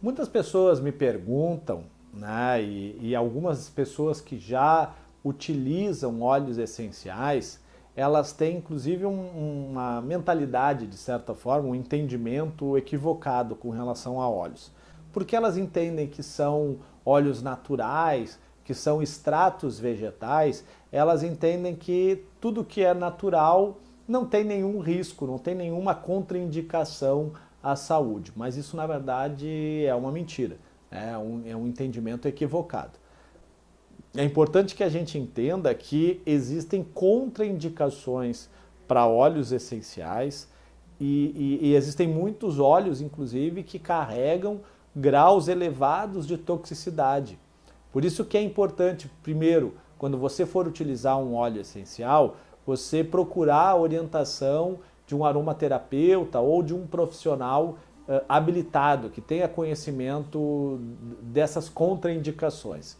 Muitas pessoas me perguntam, né, e algumas pessoas que já utilizam óleos essenciais, elas têm inclusive uma mentalidade, de certa forma, um entendimento equivocado com relação a óleos. Porque elas entendem que são óleos naturais, que são extratos vegetais, elas entendem que tudo que é natural não tem nenhum risco, não tem nenhuma contraindicação à saúde. Mas isso, na verdade, é uma mentira, é um entendimento equivocado. É importante que a gente entenda que existem contraindicações para óleos essenciais e existem muitos óleos, inclusive, que carregam graus elevados de toxicidade. Por isso que é importante, primeiro, quando você for utilizar um óleo essencial, você procurar a orientação de um aromaterapeuta ou de um profissional habilitado, que tenha conhecimento dessas contraindicações.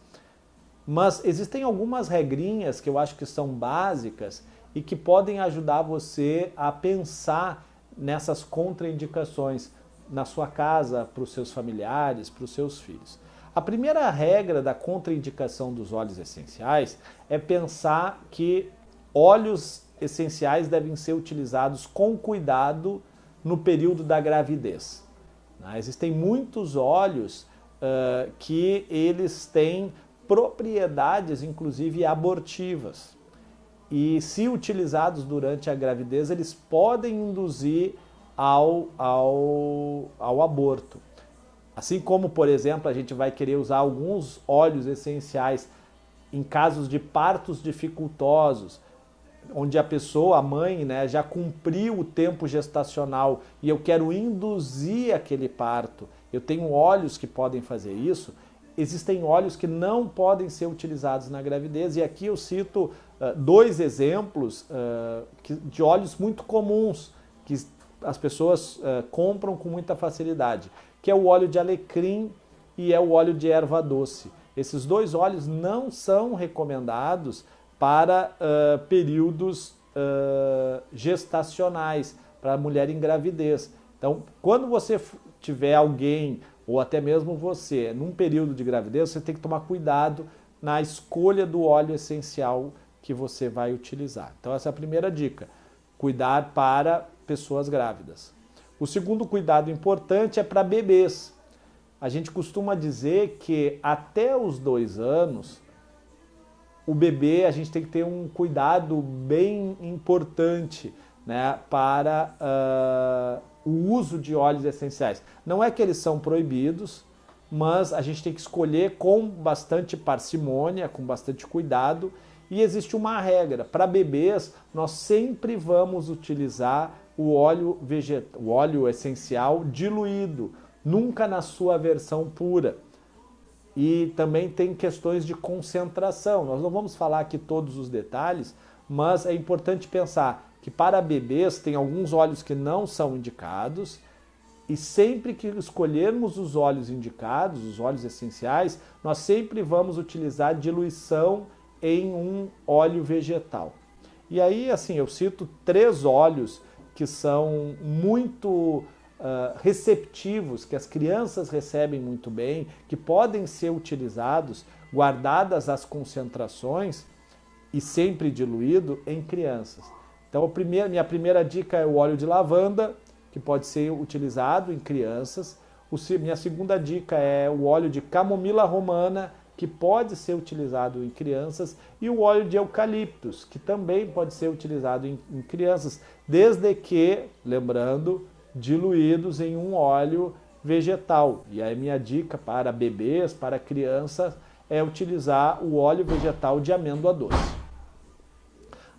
Mas existem algumas regrinhas que eu acho que são básicas e que podem ajudar você a pensar nessas contraindicações na sua casa, para os seus familiares, para os seus filhos. A primeira regra da contraindicação dos óleos essenciais é pensar que óleos essenciais devem ser utilizados com cuidado no período da gravidez. Existem muitos óleos que eles têm propriedades, inclusive abortivas. E se utilizados durante a gravidez, eles podem induzir ao aborto. Assim como, por exemplo, a gente vai querer usar alguns óleos essenciais em casos de partos dificultosos, onde a pessoa, a mãe, né, já cumpriu o tempo gestacional e eu quero induzir aquele parto. Eu tenho óleos que podem fazer isso. Existem óleos que não podem ser utilizados na gravidez, e aqui eu cito dois exemplos de óleos muito comuns que as pessoas compram com muita facilidade, que é o óleo de alecrim e é o óleo de erva doce. Esses dois óleos não são recomendados para períodos gestacionais, para a mulher em gravidez. Então, quando você tiver alguém, ou até mesmo você, num período de gravidez, você tem que tomar cuidado na escolha do óleo essencial que você vai utilizar. Então essa é a primeira dica, cuidar para pessoas grávidas. O segundo cuidado importante é para bebês. A gente costuma dizer que até os 2 anos, o bebê, a gente tem que ter um cuidado bem importante, né, para o uso de óleos essenciais. Não é que eles são proibidos, mas a gente tem que escolher com bastante parcimônia, com bastante cuidado. E existe uma regra: para bebês, nós sempre vamos utilizar o óleo essencial diluído, nunca na sua versão pura. E também tem questões de concentração. Nós não vamos falar aqui todos os detalhes, mas é importante pensar que para bebês tem alguns óleos que não são indicados, e sempre que escolhermos os óleos indicados, os óleos essenciais, nós sempre vamos utilizar diluição em um óleo vegetal. E aí, assim, eu cito 3 óleos que são muito receptivos, que as crianças recebem muito bem, que podem ser utilizados, guardadas as concentrações e sempre diluído em crianças. Então, minha primeira dica é o óleo de lavanda, que pode ser utilizado em crianças. Minha segunda dica é o óleo de camomila romana, que pode ser utilizado em crianças, e o óleo de eucaliptus, que também pode ser utilizado em crianças, desde que, lembrando, diluídos em um óleo vegetal. E aí minha dica para bebês, para crianças, é utilizar o óleo vegetal de amêndoa doce.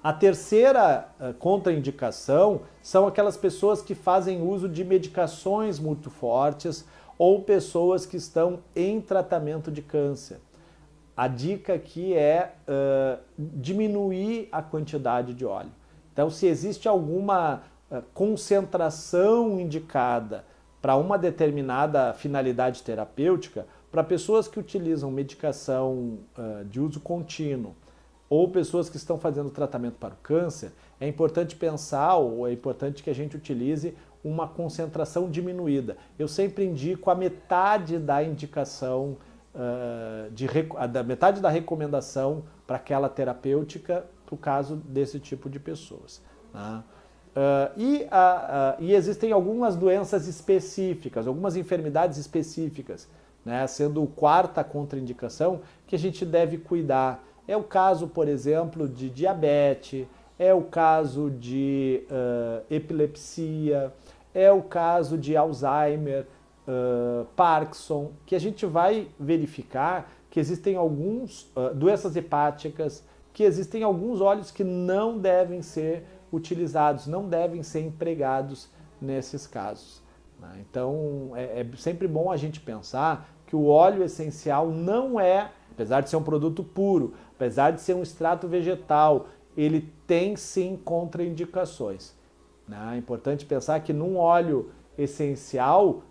A terceira contraindicação são aquelas pessoas que fazem uso de medicações muito fortes ou pessoas que estão em tratamento de câncer. A dica aqui é diminuir a quantidade de óleo. Então, se existe alguma concentração indicada para uma determinada finalidade terapêutica, para pessoas que utilizam medicação de uso contínuo, ou pessoas que estão fazendo tratamento para o câncer, é importante pensar, ou é importante que a gente utilize uma concentração diminuída. Eu sempre indico a metade da indicação, da metade da recomendação para aquela terapêutica para o caso desse tipo de pessoas. Né? E existem algumas doenças específicas, algumas enfermidades específicas, né, sendo quarta contraindicação, que a gente deve cuidar. É o caso, por exemplo, de diabetes, é o caso de epilepsia, é o caso de Alzheimer, Parkinson, que a gente vai verificar que existem alguns doenças hepáticas, que existem alguns óleos que não devem ser utilizados, não devem ser empregados nesses casos. Então é sempre bom a gente pensar que o óleo essencial não é, apesar de ser um produto puro, apesar de ser um extrato vegetal, ele tem sim contraindicações. É importante pensar que num óleo essencial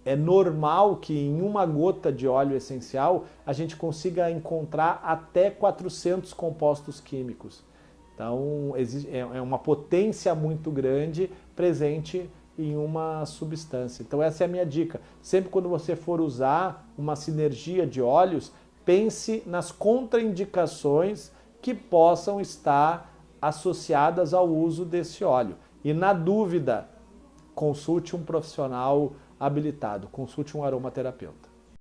é normal que em uma gota de óleo essencial a gente consiga encontrar até 400 compostos químicos. Então é uma potência muito grande presente em uma substância. Então essa é a minha dica. Sempre quando você for usar uma sinergia de óleos, pense nas contraindicações que possam estar associadas ao uso desse óleo. E na dúvida, consulte um profissional habilitado, consulte um aromaterapeuta.